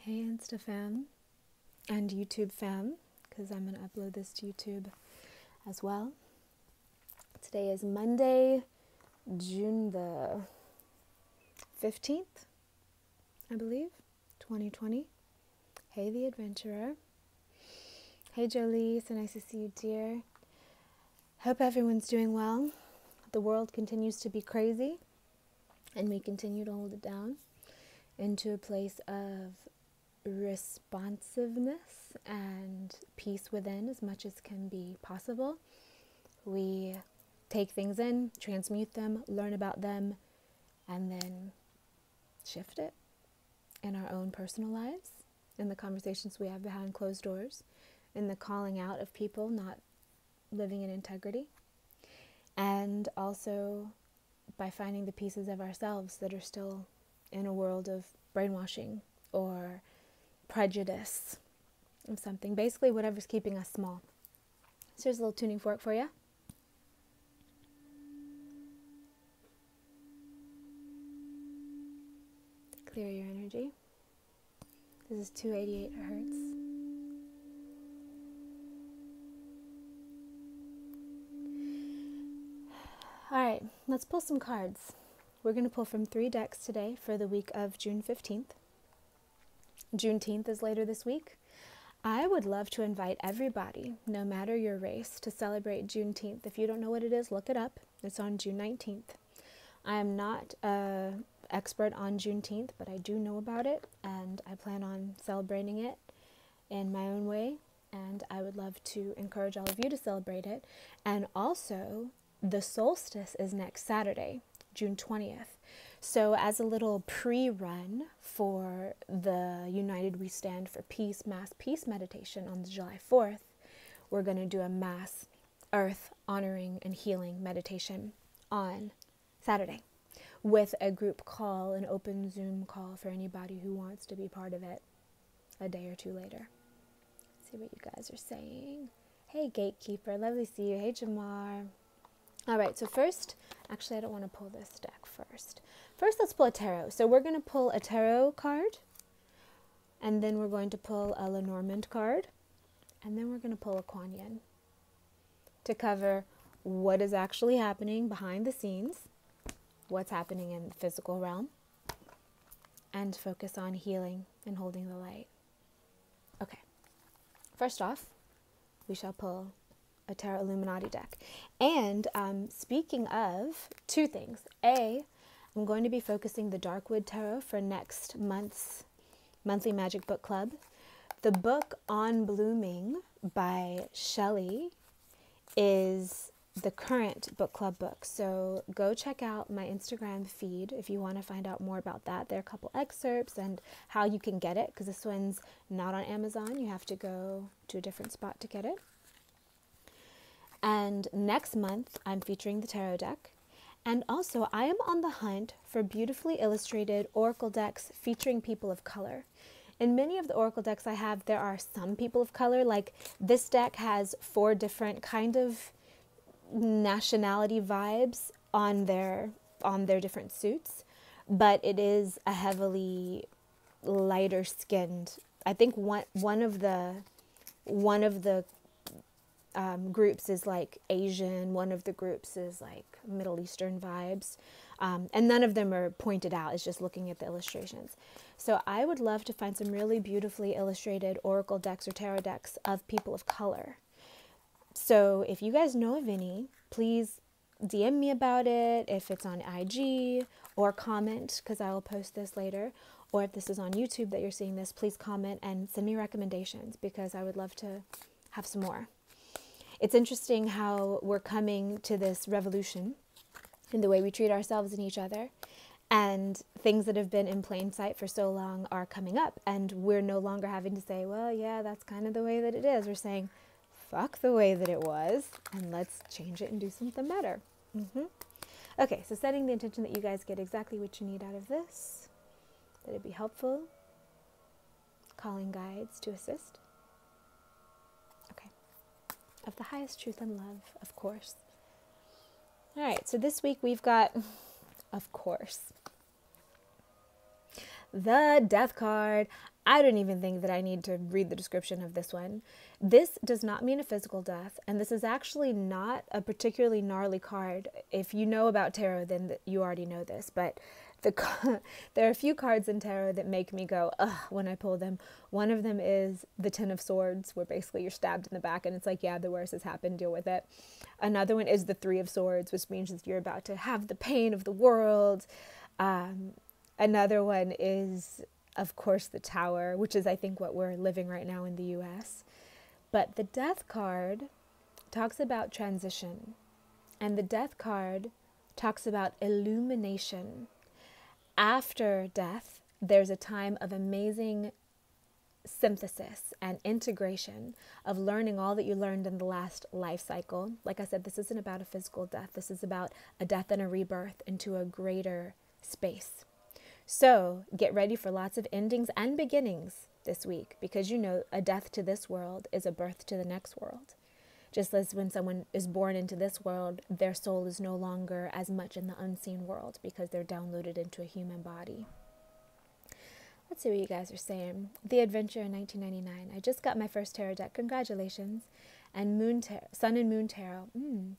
Hey Insta fam and YouTube fam, because I'm going to upload this to YouTube as well. Today is Monday, June the 15th, I believe, 2020. Hey the adventurer. Hey Jolie, so nice to see you, dear. Hope everyone's doing well. The world continues to be crazy, and we continue to hold it down into a place of responsiveness and peace within as much as can be possible. We take things in, transmute them, learn about them, and then shift it in our own personal lives, in the conversations we have behind closed doors, in the calling out of people not living in integrity, and also by finding the pieces of ourselves that are still in a world of brainwashing or prejudice of something. Basically, whatever's keeping us small. So here's a little tuning fork for you. Clear your energy. This is 288 hertz. All right, let's pull some cards. We're going to pull from 3 decks today for the week of June 15th. Juneteenth is later this week. I would love to invite everybody, no matter your race, to celebrate Juneteenth. If you don't know what it is, look it up. It's on June 19th. I am not an expert on Juneteenth, but I do know about it, and I plan on celebrating it in my own way, and I would love to encourage all of you to celebrate it. And also, the solstice is next Saturday, June 20th. So as a little pre-run for the United We Stand for Peace Mass Peace Meditation on July 4th, we're going to do a mass earth honoring and healing meditation on Saturday with a group call, an open Zoom call for anybody who wants to be part of it a day or two later. Let's see what you guys are saying. Hey Gatekeeper, lovely to see you. Hey Jamar. All right, so first, actually I don't want to pull this deck first. First, let's pull a tarot. So we're going to pull a tarot card, and then we're going to pull a Lenormand card, and then we're going to pull a Kuan to cover what is actually happening behind the scenes, what's happening in the physical realm, and focus on healing and holding the light. Okay, first off, we shall pull a Tarot Illuminati deck. And speaking of 2 things. A, I'm going to be focusing the Darkwood Tarot for next month's monthly Magic Book Club. The book On Blooming by Shelley is the current book club book. So go check out my Instagram feed if you want to find out more about that. There are a couple excerpts and how you can get it, because this one's not on Amazon. You have to go to a different spot to get it. And next month, I'm featuring the tarot deck. And also, I am on the hunt for beautifully illustrated oracle decks featuring people of color. In many of the oracle decks I have, there are some people of color. Like this deck has 4 different kind of nationality vibes on their different suits. But it is a heavily lighter skinned. I think one of the groups is like Asian, one of the groups is like Middle Eastern vibes, and none of them are pointed out. It's just looking at the illustrations. So I would love to find some really beautifully illustrated oracle decks or tarot decks of people of color. So if you guys know of any, please DM me about it, if it's on IG, or comment, because I will post this later. Or if this is on YouTube that you're seeing this, please comment and send me recommendations, because I would love to have some more. It's interesting how we're coming to this revolution in the way we treat ourselves and each other, and things that have been in plain sight for so long are coming up, and we're no longer having to say, well, yeah, that's kind of the way that it is. We're saying, fuck the way that it was, and let's change it and do something better. Okay, so setting the intention that you guys get exactly what you need out of this, that it'd be helpful, calling guides to assist. Of the highest truth and love, of course. All right, so this week we've got, of course, the Death card. I don't even think that I need to read the description of this one. This does not mean a physical death, and this is actually not a particularly gnarly card. If you know about tarot, then you already know this, but there are a few cards in tarot that make me go, ugh, when I pull them. One of them is the Ten of Swords, where basically you're stabbed in the back, and it's like, yeah, the worst has happened, deal with it. Another one is the Three of Swords, which means that you're about to have the pain of the world. Another one is, of course, the Tower, which is, I think, what we're living right now in the U.S. But the Death card talks about transition. And the Death card talks about illumination. After death, there's a time of amazing synthesis and integration of learning all that you learned in the last life cycle. Like I said, this isn't about a physical death. This is about a death and a rebirth into a greater space. So get ready for lots of endings and beginnings this week, because you know a death to this world is a birth to the next world. Just as when someone is born into this world, their soul is no longer as much in the unseen world because they're downloaded into a human body. Let's see what you guys are saying. The Adventure in 1999. I just got my first tarot deck. Congratulations. And Sun and Moon Tarot. And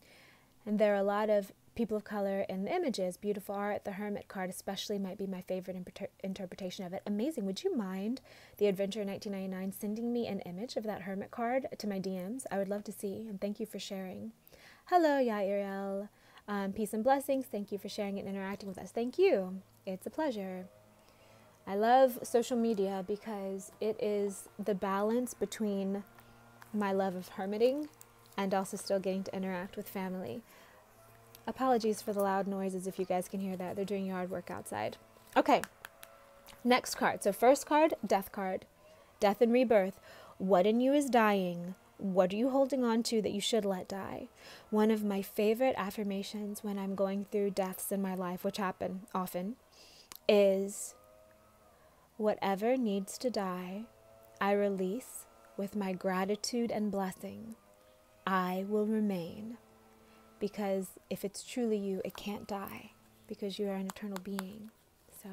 there are a lot of people of color in the images. Beautiful art. The Hermit card especially might be my favorite interpretation of it. Amazing. Would you mind, The Adventure in 1999, sending me an image of that Hermit card to my DMs? I would love to see. And thank you for sharing. Hello, Yairel. Peace and blessings. Thank you for sharing and interacting with us. Thank you. It's a pleasure. I love social media because it is the balance between my love of hermiting and also still getting to interact with family. Apologies for the loud noises if you guys can hear that. They're doing yard work outside. Okay, next card. So first card, Death card. Death and rebirth. What in you is dying? What are you holding on to that you should let die? One of my favorite affirmations when I'm going through deaths in my life, which happen often, is whatever needs to die, I release with my gratitude and blessing. I will remain. Because if it's truly you, it can't die. Because you are an eternal being. So,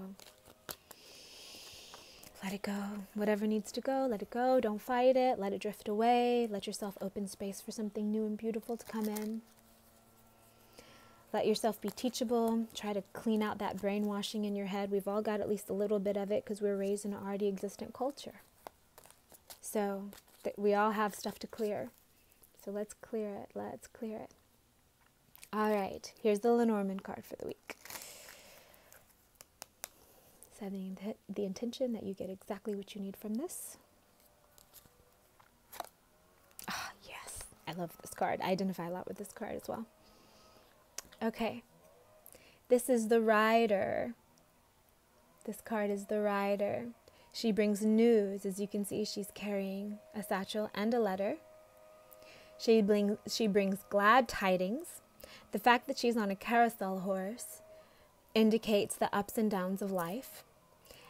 let it go. Whatever needs to go, let it go. Don't fight it. Let it drift away. Let yourself open space for something new and beautiful to come in. Let yourself be teachable. Try to clean out that brainwashing in your head. We've all got at least a little bit of it because we're raised in an already existent culture. So we all have stuff to clear. So let's clear it. Let's clear it. All right. Here's the Lenormand card for the week. Setting the intention that you get exactly what you need from this. Ah, yes. I love this card. I identify a lot with this card as well. Okay, this is the Rider. This card is the Rider. She brings news. As you can see, she's carrying a satchel and a letter. She brings glad tidings. The fact that she's on a carousel horse indicates the ups and downs of life.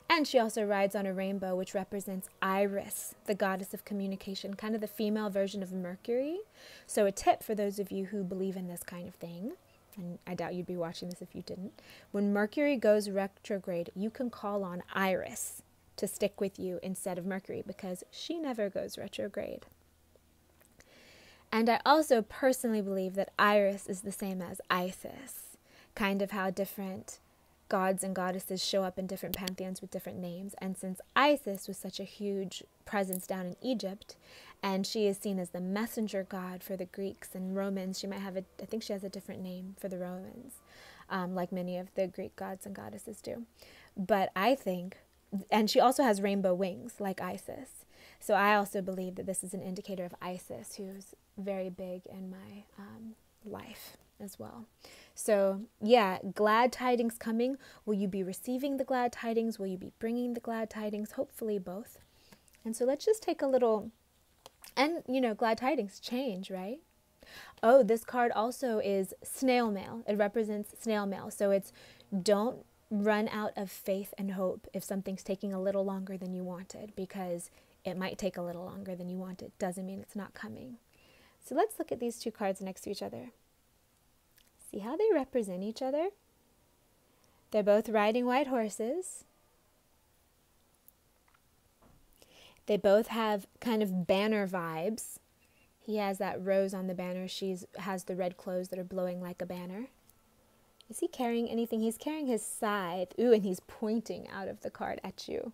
And she also rides on a rainbow, which represents Iris, the goddess of communication, kind of the female version of Mercury. So a tip for those of you who believe in this kind of thing, and I doubt you'd be watching this if you didn't. When Mercury goes retrograde, you can call on Iris to stick with you instead of Mercury because she never goes retrograde. And I also personally believe that Iris is the same as Isis, kind of how different gods and goddesses show up in different pantheons with different names. And since Isis was such a huge presence down in Egypt, and she is seen as the messenger god for the Greeks and Romans, she might have I think she has a different name for the Romans, like many of the Greek gods and goddesses do. But I think, and she also has rainbow wings like Isis. So I also believe that this is an indicator of Isis, who's very big in my life as well. So yeah, glad tidings coming. Will you be receiving the glad tidings? Will you be bringing the glad tidings? Hopefully both. And so let's just take a little, and you know, glad tidings change, right? Oh, this card also is snail mail. It represents snail mail. So it's don't run out of faith and hope if something's taking a little longer than you wanted, because it might take a little longer than you wanted. Doesn't mean it's not coming. So let's look at these two cards next to each other. See how they represent each other? They're both riding white horses. They both have kind of banner vibes. He has that rose on the banner. She has the red clothes that are blowing like a banner. Is he carrying anything? He's carrying his scythe. Ooh, and he's pointing out of the card at you.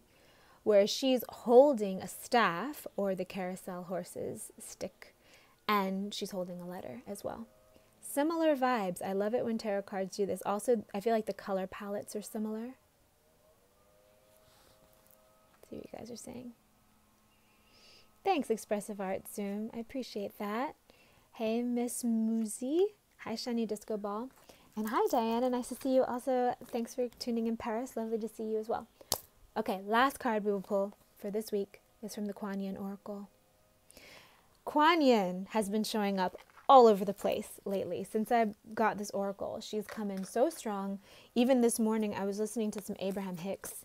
Whereas she's holding a staff, or the carousel horse's stick, and she's holding a letter as well. Similar vibes. I love it when tarot cards do this. Also, I feel like the color palettes are similar. Let's see what you guys are saying. Thanks, Expressive Art Zoom. I appreciate that. Hey, Miss Muzi. Hi, Shiny Disco Ball. And hi, Diana. Nice to see you. Also, thanks for tuning in, Paris. Lovely to see you as well. Okay, last card we will pull for this week is from the Kuan Yin Oracle. Kuan Yin has been showing up all over the place lately. Since I got this oracle, she's come in so strong. Even this morning, I was listening to some Abraham Hicks.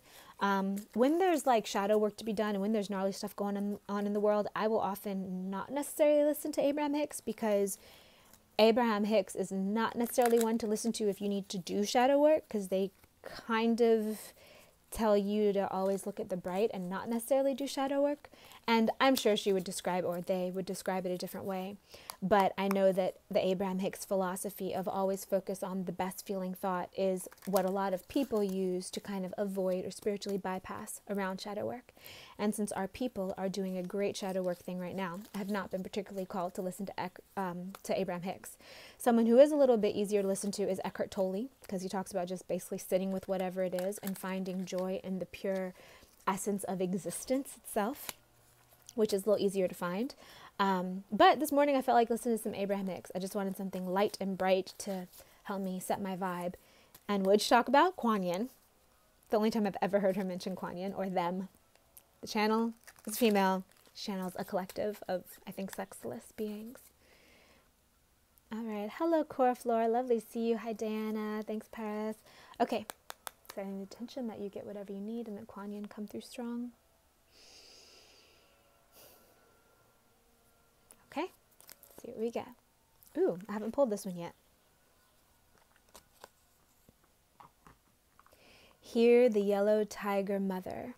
When there's like shadow work to be done and when there's gnarly stuff going on in the world, I will often not necessarily listen to Abraham Hicks, because Abraham Hicks is not necessarily one to listen to if you need to do shadow work, because they kind of tell you to always look at the bright and not necessarily do shadow work. And I'm sure she would describe, or they would describe it a different way. But I know that the Abraham Hicks philosophy of always focus on the best feeling thought is what a lot of people use to kind of avoid or spiritually bypass around shadow work. And since our people are doing a great shadow work thing right now, I have not been particularly called to listen to Abraham Hicks. Someone who is a little bit easier to listen to is Eckhart Tolle, because he talks about just basically sitting with whatever it is and finding joy in the pure essence of existence itself, which is a little easier to find. But this morning I felt like listening to some Abraham Hicks. I just wanted something light and bright to help me set my vibe. And what did she talk about? Kuan Yin. The only time I've ever heard her mention Kuan Yin, or them. The channel is female. She channels a collective of, I think, sexless beings. All right. Hello, Cora Flora. Lovely to see you. Hi, Diana. Thanks, Paris. Okay. Setting the intention that you get whatever you need and that Kuan Yin come through strong. Okay. Let's see what we get. Ooh, I haven't pulled this one yet. Hear the yellow tiger mother.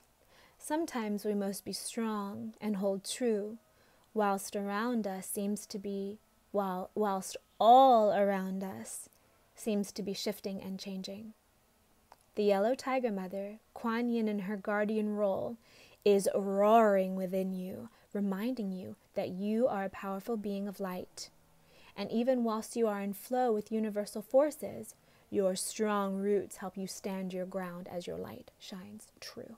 Sometimes we must be strong and hold true, whilst around us seems to be, whilst all around us seems to be shifting and changing. The yellow tiger mother, Kuan Yin in her guardian role, is roaring within you, reminding you that you are a powerful being of light. And even whilst you are in flow with universal forces, your strong roots help you stand your ground as your light shines true.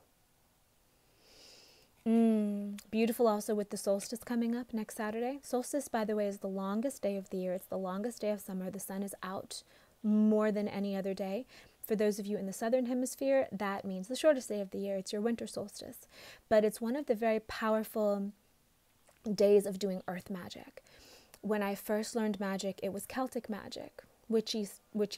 Beautiful also with the solstice coming up next Saturday. Solstice, by the way, is the longest day of the year. It's the longest day of summer. The sun is out more than any other day. For those of you in the southern hemisphere, that means the shortest day of the year. It's your winter solstice. But it's one of the very powerful days of doing earth magic. When I first learned magic, it was Celtic magic, witchy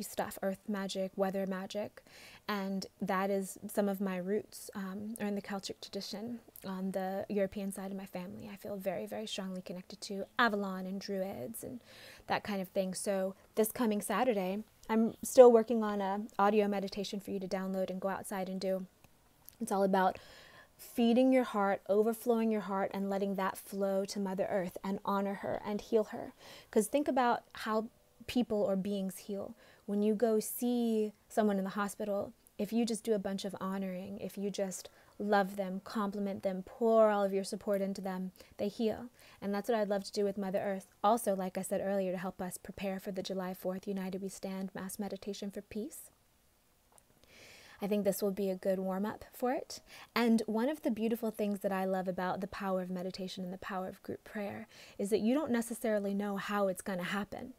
stuff, earth magic, weather magic, and that is some of my roots are in the Celtic tradition. On the European side of my family, I feel very, very strongly connected to Avalon and Druids and that kind of thing. So this coming Saturday, I'm still working on an audio meditation for you to download and go outside and do. It's all about feeding your heart, overflowing your heart, and letting that flow to Mother Earth and honor her and heal her. Because think about how people or beings heal. When you go see someone in the hospital, if you just do a bunch of honoring, if you just love them, compliment them, pour all of your support into them, they heal. And that's what I'd love to do with Mother Earth. Also, like I said earlier, to help us prepare for the July 4th United We Stand mass meditation for peace. I think this will be a good warm-up for it. And one of the beautiful things that I love about the power of meditation and the power of group prayer is that you don't necessarily know how it's going to happen.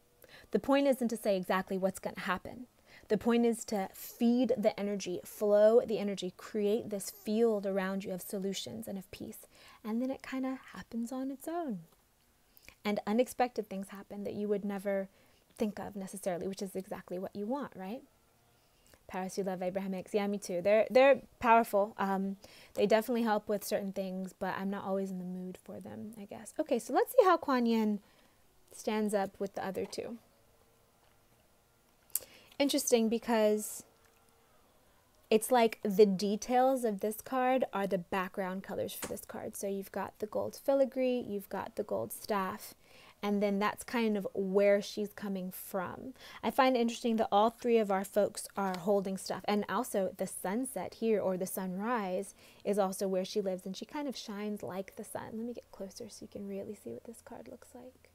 The point isn't to say exactly what's going to happen. The point is to feed the energy, flow the energy, create this field around you of solutions and of peace. And then it kind of happens on its own. And unexpected things happen that you would never think of necessarily, which is exactly what you want, right? Paris, you love Abraham Hicks. Yeah, me too. They're powerful. They definitely help with certain things, but I'm not always in the mood for them, I guess. Okay, so let's see how Kuan Yin stands up with the other two. Interesting, because it's like the details of this card are the background colors for this card. So you've got the gold filigree, you've got the gold staff, and then that's kind of where she's coming from. I find it interesting that all three of our folks are holding stuff. And also the sunset here, or the sunrise, is also where she lives. And she kind of shines like the sun. Let me get closer so you can really see what this card looks like.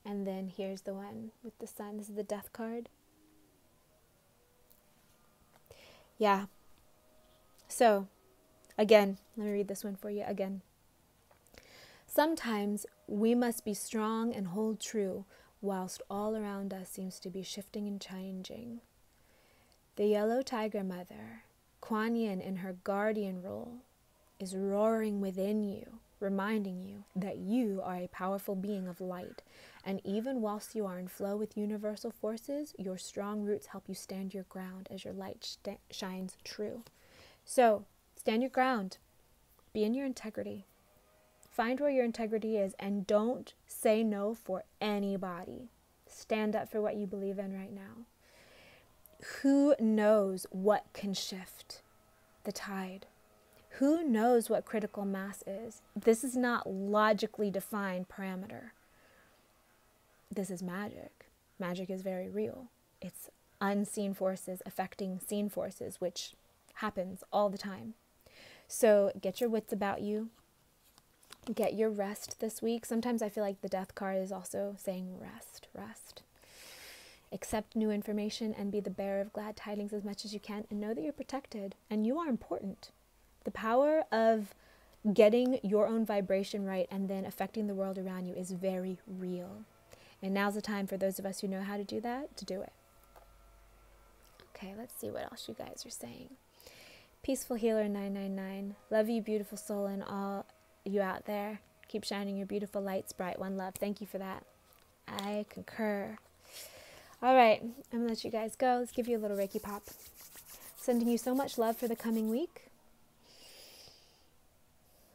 And then here's the one with the sun. This is the death card. Yeah. So, again, let me read this one for you again. Sometimes we must be strong and hold true, whilst all around us seems to be shifting and changing. The yellow tiger mother, Kuan in her guardian role, is roaring within you, reminding you that you are a powerful being of light. And even whilst you are in flow with universal forces, your strong roots help you stand your ground as your light shines true. So, stand your ground. Be in your integrity. Find where your integrity is and don't say no for anybody. Stand up for what you believe in right now. Who knows what can shift the tide? Who knows what critical mass is? This is not logically defined parameter. This is magic. Magic is very real. It's unseen forces affecting seen forces, which happens all the time. So get your wits about you. Get your rest this week. Sometimes I feel like the death card is also saying rest, rest. Accept new information and be the bearer of glad tidings as much as you can, and know that you're protected and you are important. The power of getting your own vibration right and then affecting the world around you is very real. And now's the time for those of us who know how to do that, to do it. Okay, let's see what else you guys are saying. Peaceful Healer 999. Love you, beautiful soul, and all you out there. Keep shining your beautiful lights bright. One love. Thank you for that. I concur. All right, I'm going to let you guys go. Let's give you a little Reiki pop. Sending you so much love for the coming week.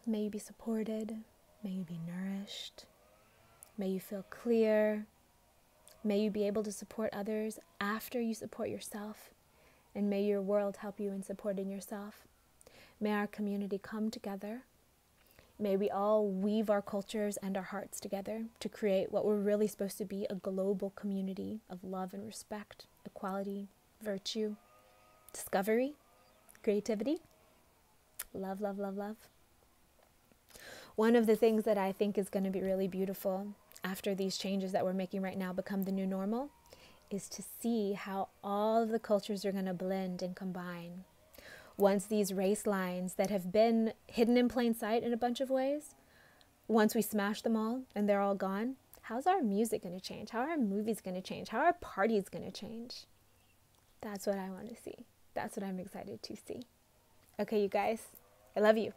May you be supported. May you be nourished. May you feel clear. May you be able to support others after you support yourself. And may your world help you in supporting yourself. May our community come together. May we all weave our cultures and our hearts together to create what we're really supposed to be, a global community of love and respect, equality, virtue, discovery, creativity. Love, love, love, love. One of the things that I think is going to be really beautiful after these changes that we're making right now become the new normal is to see how all of the cultures are going to blend and combine. Once these race lines that have been hidden in plain sight in a bunch of ways, once we smash them all and they're all gone, how's our music going to change? How are our movies going to change? How are our parties going to change? That's what I want to see. That's what I'm excited to see. Okay, you guys, I love you.